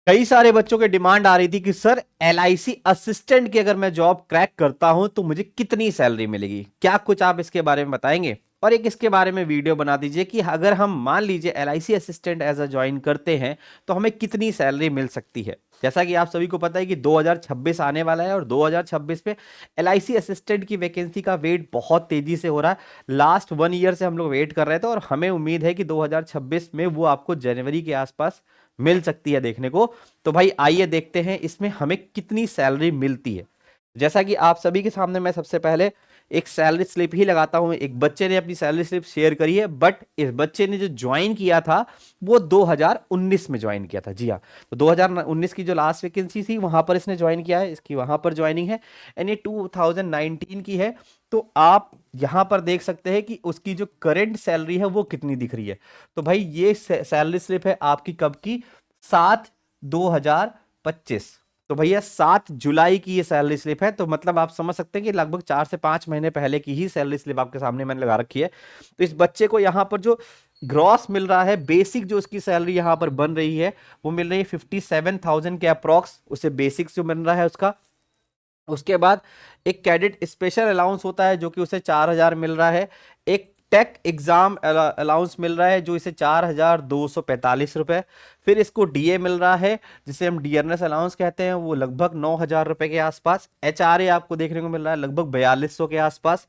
कई सारे बच्चों की डिमांड आ रही थी कि सर एलआईसी असिस्टेंट की अगर मैं जॉब क्रैक करता हूं तो मुझे कितनी सैलरी मिलेगी, क्या कुछ आप इसके बारे में बताएंगे? और एक इसके बारे में वीडियो बना दीजिए कि अगर हम मान लीजिए LIC assistant as a join करते हैं तो हमें कितनी सैलरी मिल सकती है। जैसा कि आप सभी को पता है कि 2026 आने वाला है और 2026 में एलआईसी असिस्टेंट की वैकेंसी का वेट बहुत तेजी से हो रहा है। लास्ट 1 ईयर से हम लोग वेट कर रहे थे और हमें उम्मीद है कि 2026 में वो आपको जनवरी के आसपास मिल सकती है देखने को। तो भाई आइए देखते हैं इसमें हमें कितनी सैलरी मिलती है। जैसा कि आप सभी के सामने मैं सबसे पहले एक सैलरी स्लिप ही लगाता हूं। एक बच्चे ने अपनी सैलरी स्लिप शेयर करी है, बट इस बच्चे ने जो ज्वाइन किया था वो 2019 में ज्वाइन किया था। जी हाँ, तो 2019 की जो लास्ट वैकेंसी थी वहां पर इसने ज्वाइन किया है, इसकी वहां पर ज्वाइनिंग है। एंड ये 2019 की है। तो आप यहां पर देख सकते हैं कि उसकी जो करंट सैलरी है वो कितनी दिख रही है। तो भाई ये सैलरी स्लिप है आपकी कब की? 7/2025। तो भैया 7 जुलाई की ये सैलरी स्लिप है। तो मतलब आप समझ सकते हैं कि लगभग 4 से 5 महीने पहले की ही सैलरी स्लिप आपके सामने मैंने लगा रखी है। तो इस बच्चे को यहां पर जो ग्रॉस मिल रहा है, बेसिक जो उसकी सैलरी यहां पर बन रही है वो मिल रही है 57,000 के अप्रॉक्स, उसे बेसिक जो मिल रहा है उसका। उसके बाद एक कैडेट स्पेशल अलाउंस होता है जो कि उसे 4,000 मिल रहा है। एक टेक एग्जाम अलाउंस मिल रहा है जो इसे 4,245 रुपए। फिर इसको डीए मिल रहा है जिसे हम डियरनेस अलाउंस कहते हैं, वो लगभग 9,000 रुपए के आसपास। एचआरए आपको देखने को मिल रहा है लगभग 4200 के आसपास।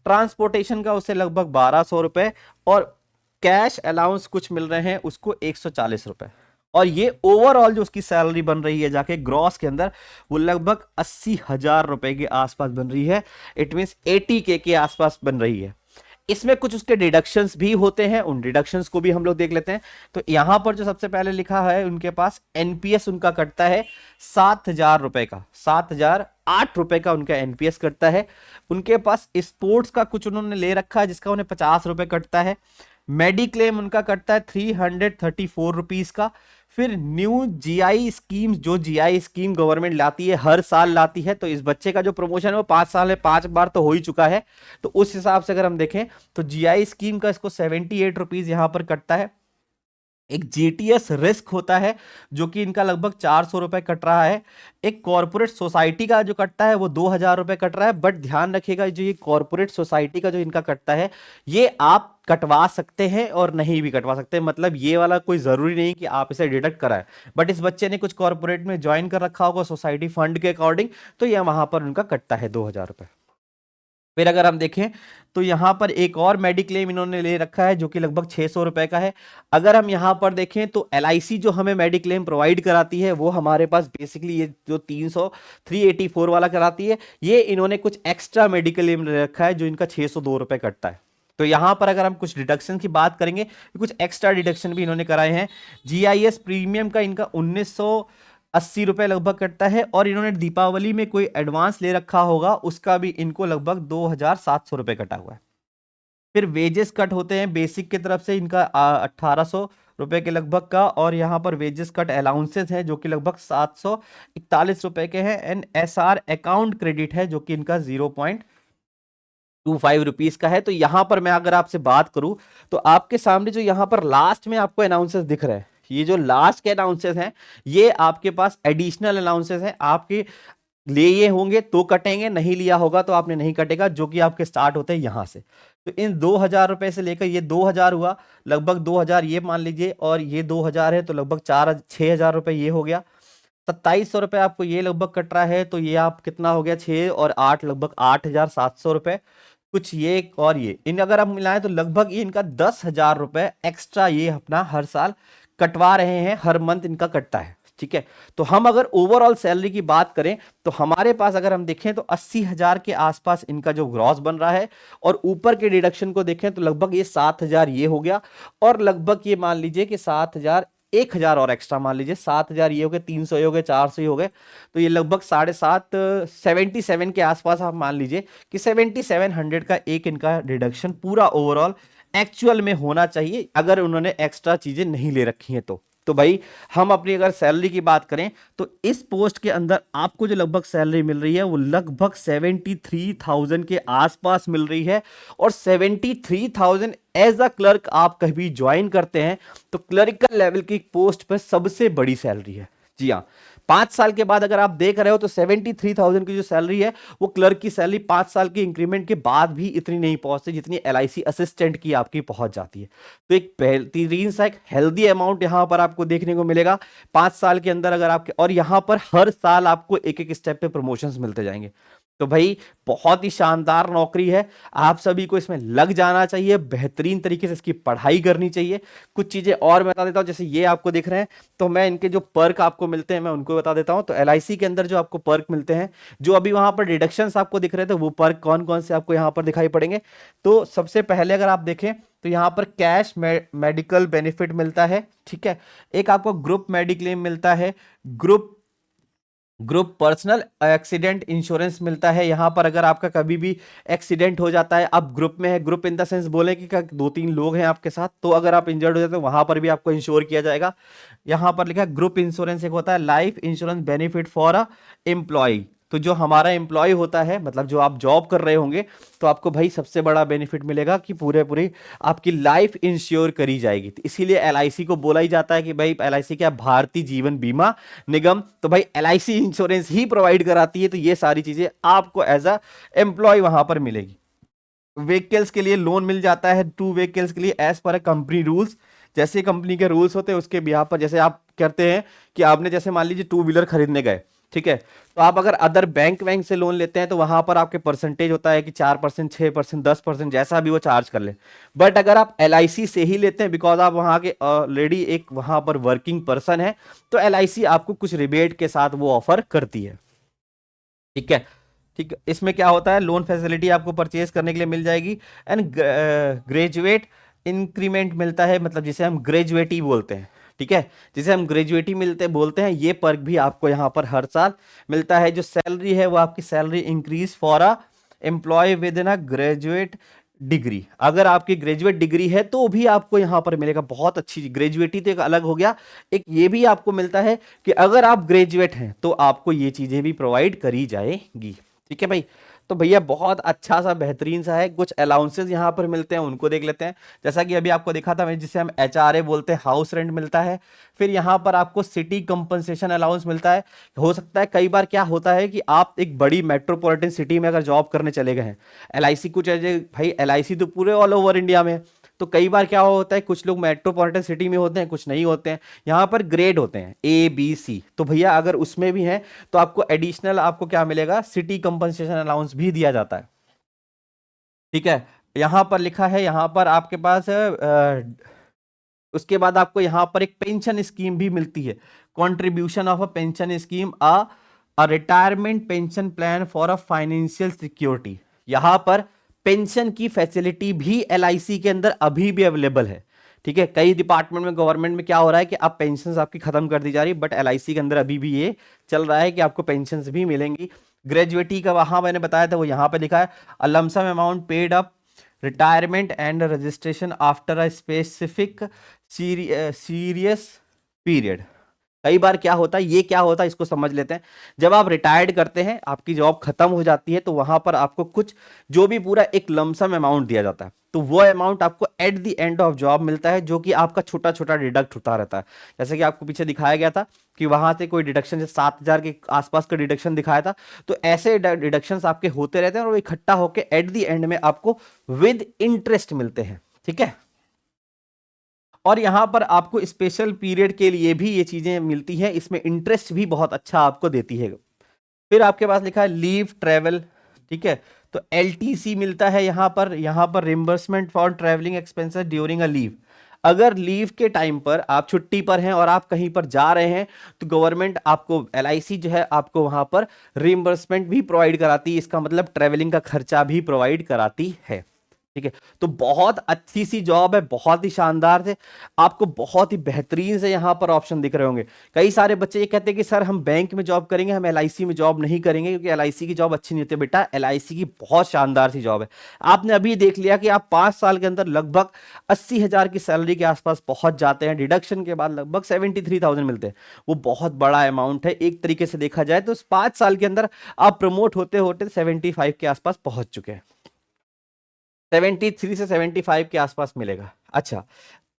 ट्रांसपोर्टेशन का उसे लगभग 1,200 रुपए। और कैश अलाउंस कुछ मिल रहे हैं उसको 140 रुपए। और ये ओवरऑल जो उसकी सैलरी बन रही है जाके ग्रॉस के अंदर वो लगभग 80,000 रुपए के आसपास बन रही है। इट मीन 80K के आसपास बन रही है। इसमें कुछ उसके डिडक्शंस भी होते हैं, उन डिडक्शंस को भी हम लोग देख लेते हैं। तो यहां पर जो सबसे पहले लिखा है उनके पास एनपीएस उनका कटता है 7,000 रुपए का, 7,008 रुपए का उनका एनपीएस कटता है। उनके पास स्पोर्ट्स का कुछ उन्होंने ले रखा है जिसका उन्हें 50 रुपए कटता है। मेडिक्लेम उनका कटता है 334 रुपीज का। फिर न्यू जीआई स्कीम, जो जीआई स्कीम गवर्नमेंट लाती है, हर साल लाती है, तो इस बच्चे का जो प्रमोशन है वो 5 साल में 5 बार तो हो ही चुका है। तो उस हिसाब से अगर हम देखें तो जीआई स्कीम का इसको 78 रुपीज यहां पर कटता है। एक जीटीएस रिस्क होता है जो कि इनका लगभग 400 रुपए कट रहा है। एक कॉर्पोरेट सोसाइटी का जो कटता है वो 2,000 रुपए कट रहा है। बट ध्यान रखिएगा जो ये कॉर्पोरेट सोसाइटी का जो इनका कटता है ये आप कटवा सकते हैं और नहीं भी कटवा सकते हैं। मतलब ये वाला कोई जरूरी नहीं कि आप इसे डिडक्ट कराएं। बट इस बच्चे ने कुछ कॉर्पोरेट में ज्वाइन कर रखा होगा सोसाइटी फंड के अकॉर्डिंग, तो यह वहां पर उनका कटता है 2,000 रुपए। फिर अगर हम देखें तो यहां पर एक और मेडिक्लेम इन्होंने ले रखा है जो कि लगभग 600 रुपए का है। अगर हम यहां पर देखें तो एलआईसी जो हमें मेडिक्लेम प्रोवाइड कराती है वो हमारे पास बेसिकली ये जो 384 वाला कराती है, ये इन्होंने कुछ एक्स्ट्रा मेडिक्लेम ले रखा है जो इनका 602 रुपए कटता है। तो यहां पर अगर हम कुछ डिडक्शन की बात करेंगे तो कुछ एक्स्ट्रा डिडक्शन भी इन्होंने कराए हैं। जीआईएस प्रीमियम का इनका 1,980 रुपए लगभग कटता है। और इन्होंने दीपावली में कोई एडवांस ले रखा होगा उसका भी इनको लगभग 2,700 रुपए कटा हुआ है। फिर वेजेस कट होते हैं बेसिक की तरफ से इनका 1,800 रुपए के लगभग का। और यहाँ पर वेजेस कट अलाउंसेस हैं जो कि लगभग 741 रुपए के हैं। एंड एसआर अकाउंट क्रेडिट है जो कि इनका 0.25 रुपीज का है। तो यहां पर मैं अगर आपसे बात करूं तो आपके सामने जो यहां पर लास्ट में आपको अनाउंसेस दिख रहे हैं, ये जो लास्ट के अनाउंसेस हैं ये आपके पास एडिशनल अनाउंसेस हैं। आपके लिए होंगे तो कटेंगे, नहीं लिया होगा तो आपने नहीं कटेगा, जो कि आपके स्टार्ट होते हैं यहां से। तो इन 2,000 रुपए से लेकर ये 2,000 हुआ, लगभग 2,000 ये मान लीजिए और ये 2,000 है तो लगभग 6,000 रुपए ये हो गया। 2,700 रुपए आपको ये लगभग कट रहा है, तो ये आप कितना हो गया 6 और 8 लगभग 8,700 रुपए। कुछ ये और ये इन अगर आप मिलाएं तो लगभग ये इनका 10,000 रुपए एक्स्ट्रा ये अपना हर साल कटवा रहे हैं, हर मंथ इनका कटता है। ठीक है, तो हम अगर ओवरऑल सैलरी की बात करें तो हमारे पास अगर हम देखें तो 80,000 के आसपास इनका जो ग्रॉस बन रहा है। और ऊपर के डिडक्शन को देखें तो लगभग ये 7,000 ये हो गया। और लगभग ये मान लीजिए कि 7,000, 1,000 और एक्स्ट्रा मान लीजिए, 7,000 ये हो गए, 300 ये हो गए, 400 ये हो गए। तो ये लगभग 7.5 77 के आसपास आप मान लीजिए कि 7,700 का एक इनका डिडक्शन पूरा ओवरऑल एक्चुअल में होना चाहिए अगर उन्होंने एक्स्ट्रा चीजें नहीं ले रखी हैं तो भाई हम अपनी अगर सैलरी की बात करें तो इस पोस्ट के अंदर आपको जो लगभग सैलरी मिल रही है वो लगभग 73,000 के आसपास मिल रही है। और 73,000 एज अ क्लर्क आप कभी ज्वाइन करते हैं तो क्लरिकल लेवल की पोस्ट पर सबसे बड़ी सैलरी है। जी जी हाँ, 5 साल के बाद अगर आप देख रहे हो तो 73,000 की जो सैलरी है वो क्लर्क की सैलरी 5 साल के इंक्रीमेंट के बाद भी इतनी नहीं पहुंचती जितनी एलआईसी असिस्टेंट की आपकी पहुंच जाती है। तो एक बेहतरीन सा एक हेल्दी अमाउंट यहां पर आपको देखने को मिलेगा 5 साल के अंदर अगर आपके, और यहां पर हर साल आपको एक एक स्टेप पे प्रमोशंस मिलते जाएंगे। तो भाई बहुत ही शानदार नौकरी है, आप सभी को इसमें लग जाना चाहिए, बेहतरीन तरीके से इसकी पढ़ाई करनी चाहिए। कुछ चीजें और मैं बता देता हूं, जैसे ये आपको दिख रहे हैं, तो मैं इनके जो पर्क आपको मिलते हैं मैं उनको बता देता हूं। तो एलआईसी के अंदर जो आपको पर्क मिलते हैं, जो अभी वहां पर डिडक्शंस आपको दिख रहे थे, वो पर्क कौन कौन से आपको यहां पर दिखाई पड़ेंगे। तो सबसे पहले अगर आप देखें तो यहां पर कैश मेडिकल बेनिफिट मिलता है, ठीक है। एक आपको ग्रुप मेडिक्लेम मिलता है, group group personal accident insurance मिलता है। यहां पर अगर आपका कभी भी एक्सीडेंट हो जाता है, आप ग्रुप में है, ग्रुप इन द सेंस बोले कि 2-3 लोग हैं आपके साथ, तो अगर आप इंजर्ड हो जाते हो वहां पर भी आपको इंश्योर किया जाएगा। यहां पर लिखा है ग्रुप इंश्योरेंस, एक होता है life insurance benefit for a employ. तो जो हमारा एम्प्लॉय होता है, मतलब जो आप जॉब कर रहे होंगे, तो आपको भाई सबसे बड़ा बेनिफिट मिलेगा कि पूरे पूरी आपकी लाइफ इंश्योर करी जाएगी। तो इसीलिए एलआईसी को बोला ही जाता है कि भाई एलआईसी क्या, भारतीय जीवन बीमा निगम। तो भाई एलआईसी इंश्योरेंस ही प्रोवाइड कराती है, तो ये सारी चीजें आपको एज अ एम्प्लॉय वहां पर मिलेगी। व्हीकल्स के लिए लोन मिल जाता है, 2 व्हीकल्स के लिए एज पर कंपनी रूल्स। जैसे कंपनी के रूल्स होते हैं उसके बिहाफ पर, जैसे आप करते हैं कि आपने जैसे मान लीजिए 2 व्हीलर खरीदने गए, ठीक है, तो आप अगर अदर बैंक वैंक से लोन लेते हैं तो वहां पर आपके परसेंटेज होता है कि 4%, 6%, 10%, जैसा भी वो चार्ज कर ले। बट अगर आप एलआईसी से ही लेते हैं, बिकॉज आप वहां के ऑलरेडी एक वहां पर वर्किंग पर्सन है, तो एलआईसी आपको कुछ रिबेट के साथ वो ऑफर करती है, ठीक है। ठीक है, इसमें क्या होता है, लोन फैसिलिटी आपको परचेज करने के लिए मिल जाएगी। एंड ग्रेजुएट इंक्रीमेंट मिलता है, मतलब जिसे हम ग्रेजुएटी बोलते हैं, ठीक है, जिसे हम ग्रेजुएटी मिलते बोलते हैं, ये पर्क भी आपको यहाँ पर हर साल मिलता है। जो सैलरी है वो आपकी salary increase for a employ within a graduate degree. अगर आपकी ग्रेजुएट डिग्री है तो भी आपको यहाँ पर मिलेगा, बहुत अच्छी। ग्रेजुएटी तो एक अलग हो गया, एक ये भी आपको मिलता है कि अगर आप ग्रेजुएट हैं तो आपको ये चीजें भी प्रोवाइड करी जाएगी, ठीक है भाई। तो भैया बहुत अच्छा सा बेहतरीन सा है। कुछ अलाउंसेस यहाँ पर मिलते हैं, उनको देख लेते हैं। जैसा कि अभी आपको दिखा था मैं, जिसे हम एचआरए बोलते हैं, हाउस रेंट मिलता है। फिर यहाँ पर आपको सिटी कंपनसेशन अलाउंस मिलता है। हो सकता है कई बार क्या होता है कि आप एक बड़ी मेट्रोपॉलिटन सिटी में अगर जॉब करने चले गए हैं, एलआईसी कुछ ऐसे, भाई एलआईसी तो पूरे ऑल ओवर इंडिया में है, तो कई बार क्या होता है, कुछ लोग मेट्रोपॉलिटन सिटी में होते हैं, कुछ नहीं होते हैं। यहाँ पर ग्रेड होते हैं A B C, तो भैया अगर उसमें भी है तो आपको एडिशनल आपको क्या मिलेगा, सिटी कंपनसेशन अलाउंस भी दिया जाता है, ठीक है। यहां पर लिखा है, यहां पर आपके पास उसके बाद आपको यहां पर एक पेंशन स्कीम भी मिलती है, contribution of a pension scheme, a retirement pension plan for a financial security. यहां पर पेंशन की फैसिलिटी भी एलआईसी के अंदर अभी भी अवेलेबल है, ठीक है। कई डिपार्टमेंट में, गवर्नमेंट में क्या हो रहा है कि अब पेंशन आपकी खत्म कर दी जा रही है, बट एलआईसी के अंदर अभी भी ये चल रहा है कि आपको पेंशन भी मिलेंगी। ग्रेजुएटी का वहां मैंने बताया था, वो यहां पे लिखा है, a lump sum amount paid up retirement and registration after a specific serious period. कई बार क्या होता है, ये क्या होता है इसको समझ लेते हैं। जब आप रिटायर्ड करते हैं, आपकी जॉब खत्म हो जाती है, तो वहां पर आपको कुछ जो भी पूरा एक लमसम अमाउंट दिया जाता है, तो वो अमाउंट आपको at the end of job मिलता है, जो कि आपका छोटा छोटा डिडक्ट होता रहता है। जैसे कि आपको पीछे दिखाया गया था कि वहां से कोई डिडक्शन, जैसे 7,000 के आसपास का डिडक्शन दिखाया था, तो ऐसे डिडक्शन आपके होते रहते हैं और वो इकट्ठा होकर एट द एंड में आपको विद इंटरेस्ट मिलते हैं, ठीक है। और यहां पर आपको स्पेशल पीरियड के लिए भी ये चीजें मिलती हैं, इसमें इंटरेस्ट भी बहुत अच्छा आपको देती है। फिर आपके पास लिखा है लीव ट्रेवल, ठीक है, तो एलटीसी मिलता है यहां पर reimbursement for travelling expenses during a leave. अगर लीव के टाइम पर आप छुट्टी पर हैं और आप कहीं पर जा रहे हैं, तो गवर्नमेंट आपको, एलआईसी जो है, आपको वहां पर रिम्बर्समेंट भी प्रोवाइड कराती है। इसका मतलब ट्रेवलिंग का खर्चा भी प्रोवाइड कराती है, ठीक है। तो बहुत अच्छी सी जॉब है, बहुत ही शानदार से, आपको बहुत ही बेहतरीन से यहां पर ऑप्शन दिख रहे होंगे। कई सारे बच्चे ये कहते हैं कि सर हम बैंक में जॉब करेंगे, हम एलआईसी में जॉब नहीं करेंगे क्योंकि एलआईसी की जॉब अच्छी नहीं होती। बेटा एलआईसी की बहुत शानदार सी जॉब है। आपने अभी देख लिया कि आप 5 साल के अंदर लगभग 80,000 की सैलरी के आसपास पहुंच जाते हैं, डिडक्शन के बाद लगभग 73,000 मिलते हैं। वो बहुत बड़ा अमाउंट है एक तरीके से देखा जाए, तो 5 साल के अंदर आप प्रमोट होते होते 75 के आसपास पहुंच चुके हैं। 73 से 75 के आसपास मिलेगा। अच्छा,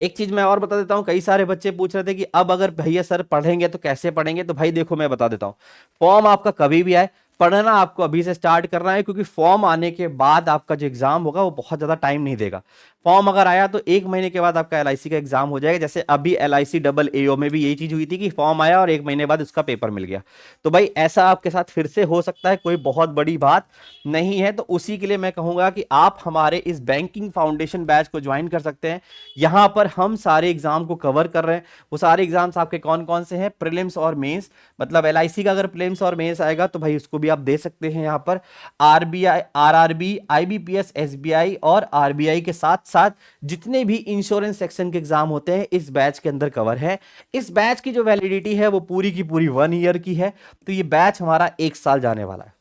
एक चीज मैं और बता देता हूँ, कई सारे बच्चे पूछ रहे थे कि अब अगर भैया सर पढ़ेंगे तो कैसे पढ़ेंगे, तो भाई देखो मैं बता देता हूँ। फॉर्म आपका कभी भी आए, पढ़ना आपको अभी से स्टार्ट करना है, क्योंकि फॉर्म आने के बाद आपका जो एग्जाम होगा वो बहुत ज्यादा टाइम नहीं देगा। फॉर्म अगर आया तो 1 महीने के बाद आपका एलआईसी का एग्जाम हो जाएगा, जैसे अभी एलआईसी डबल एओ में भी यही चीज हुई थी कि फॉर्म आया और 1 महीने बाद उसका पेपर मिल गया। तो भाई ऐसा आपके साथ फिर से हो सकता है, कोई बहुत बड़ी बात नहीं है। तो उसी के लिए मैं कहूंगा कि आप हमारे इस बैंकिंग फाउंडेशन बैच को ज्वाइन कर सकते हैं। यहां पर हम सारे एग्जाम को कवर कर रहे हैं। वो सारे एग्जाम्स आपके कौन कौन से हैं, प्रीलिम्स और मेंस, मतलब एलआईसी का अगर प्रीलिम्स और मेंस आएगा तो भाई उसको भी आप दे सकते हैं। यहाँ पर आरबीआई, आरआरबी, आईबीपीएस, एसबीआई और आरबीआई के साथ साथ जितने भी इंश्योरेंस सेक्शन के एग्जाम होते हैं इस बैच के अंदर कवर है। इस बैच की जो वैलिडिटी है वो पूरी की पूरी 1 ईयर की है। तो ये बैच हमारा 1 साल जाने वाला है।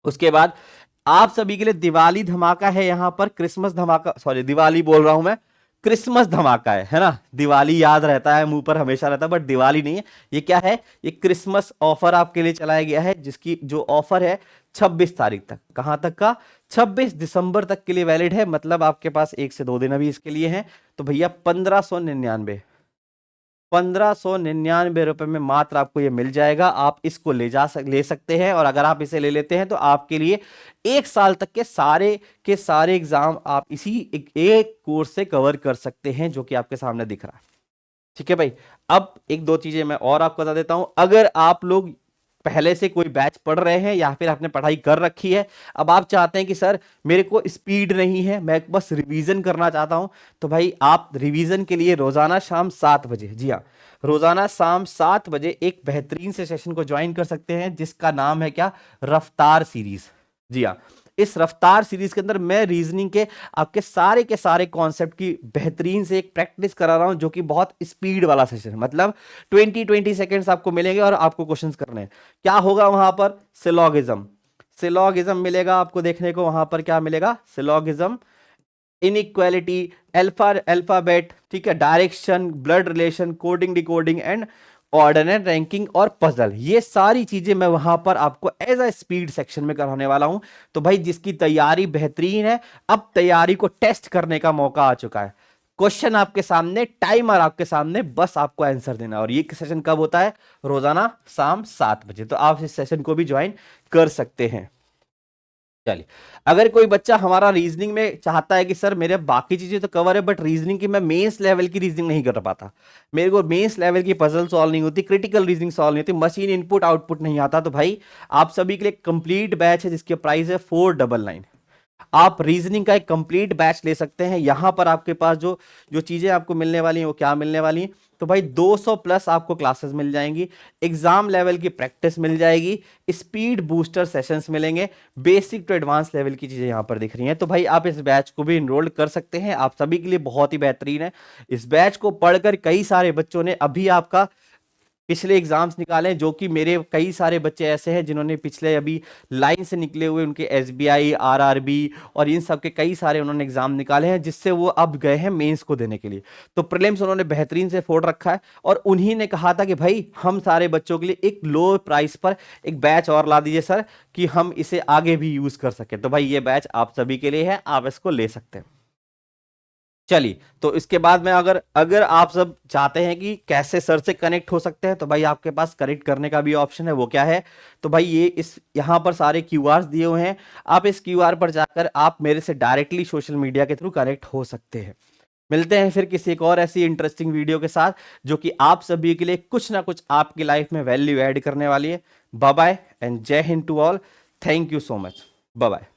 उसके बाद आप सभी के लिए दिवाली धमाका है, यहां पर क्रिसमस धमाका, सॉरी दिवाली बोल रहा हूं मैं, क्रिसमस धमाका है ना। दिवाली याद रहता है, मुंह पर हमेशा रहता है, बट दिवाली नहीं है। ये क्या है, ये क्रिसमस ऑफर आपके लिए चलाया गया है, जिसकी जो ऑफर है 26 तारीख तक। कहां तक का, 26 दिसंबर तक के लिए वैलिड है, मतलब आपके पास 1 से 2 दिन अभी इसके लिए हैं। तो भैया 1599 रुपए में मात्र आपको ये मिल जाएगा। आप इसको ले सकते हैं, और अगर आप इसे ले लेते हैं तो आपके लिए 1 साल तक के सारे एग्जाम आप इसी एक कोर्स से कवर कर सकते हैं, जो कि आपके सामने दिख रहा है। ठीक है भाई। अब एक दो चीजें मैं और आपको बता देता हूं। अगर आप लोग पहले से कोई बैच पढ़ रहे हैं या फिर आपने पढ़ाई कर रखी है, अब आप चाहते हैं कि सर मेरे को स्पीड नहीं है, मैं बस रिवीजन करना चाहता हूं, तो भाई आप रिवीजन के लिए रोजाना शाम 7 बजे, जी हाँ, रोजाना शाम 7 बजे एक बेहतरीन से सेशन को ज्वाइन कर सकते हैं, जिसका नाम है क्या, रफ्तार सीरीज। जी हाँ, इस रफ्तार सीरीज के अंदर मैं रीजनिंग के सारे कॉन्सेप्ट की बेहतरीन से एक प्रैक्टिस करा रहा हूं, जो कि बहुत स्पीड वाला सेशन है। मतलब 20 सेकंड्स आपको मिलेंगे और आपको क्वेश्चंस करने हैं। क्या होगा वहां पर, सिलॉगिज्म, सिलॉगिज्म मिलेगा आपको देखने को। वहां पर क्या मिलेगा, सिलॉगिज्म, इनइक्वालिटी, अल्फाबेट, ठीक है, direction, blood relation, coding decoding and ordinal ranking और पजल, ये सारी चीजें मैं वहां पर आपको एज अ स्पीड सेक्शन में कराने वाला हूं। तो भाई जिसकी तैयारी बेहतरीन है, अब तैयारी को टेस्ट करने का मौका आ चुका है। क्वेश्चन आपके सामने, टाइमर आपके सामने, बस आपको आंसर देना। और ये सेशन कब होता है, रोजाना शाम 7 बजे। तो आप इस सेशन को भी ज्वाइन कर सकते हैं। चलिए, अगर कोई बच्चा हमारा रीजनिंग में चाहता है कि सर मेरे बाकी चीजें तो कवर है, बट रीजनिंग की मैं मेंस लेवल की रीजनिंग नहीं कर पाता, मेरे को मेंस लेवल की पजल सॉल्व नहीं होती, क्रिटिकल रीजनिंग सॉल्व नहीं होती, मशीन इनपुट आउटपुट नहीं आता, तो भाई आप सभी के लिए कंप्लीट बैच है जिसके प्राइस है 499। आप रीजनिंग का एक कंप्लीट बैच ले सकते हैं। यहां पर आपके पास जो जो चीजें आपको मिलने वाली हैं वो क्या मिलने वाली हैं, तो भाई 200 प्लस आपको क्लासेस मिल जाएंगी, एग्जाम लेवल की प्रैक्टिस मिल जाएगी, स्पीड बूस्टर सेशंस मिलेंगे, बेसिक टू एडवांस लेवल की चीजें यहां पर दिख रही हैं। तो भाई आप इस बैच को भी इनरोल कर सकते हैं, आप सभी के लिए बहुत ही बेहतरीन है। इस बैच को पढ़कर कई सारे बच्चों ने अभी आपका पिछले एग्जाम्स निकाले, जो कि मेरे कई सारे बच्चे ऐसे हैं जिन्होंने पिछले अभी लाइन से निकले हुए उनके एसबीआई, आरआरबी और इन सब के कई सारे उन्होंने एग्जाम निकाले हैं, जिससे वो अब गए हैं मेंस को देने के लिए। तो प्रीलिम्स उन्होंने बेहतरीन से फोड़ रखा है, और उन्हीं ने कहा था कि भाई हम सारे बच्चों के लिए एक लो प्राइस पर एक बैच और ला दीजिए सर, कि हम इसे आगे भी यूज कर सके। तो भाई ये बैच आप सभी के लिए है, आप इसको ले सकते हैं। चलिए, तो इसके बाद में अगर अगर आप सब चाहते हैं कि कैसे सर से कनेक्ट हो सकते हैं, तो भाई आपके पास कनेक्ट करने का भी ऑप्शन है। वो क्या है, तो भाई ये इस यहाँ पर सारे क्यूआर दिए हुए हैं, आप इस क्यूआर पर जाकर आप मेरे से डायरेक्टली सोशल मीडिया के थ्रू कनेक्ट हो सकते हैं। मिलते हैं फिर किसी एक और ऐसी इंटरेस्टिंग वीडियो के साथ, जो कि आप सभी के लिए कुछ ना कुछ आपकी लाइफ में वैल्यू ऐड करने वाली है। Bye bye and Jai Hind to all. Thank you so much. Bye bye.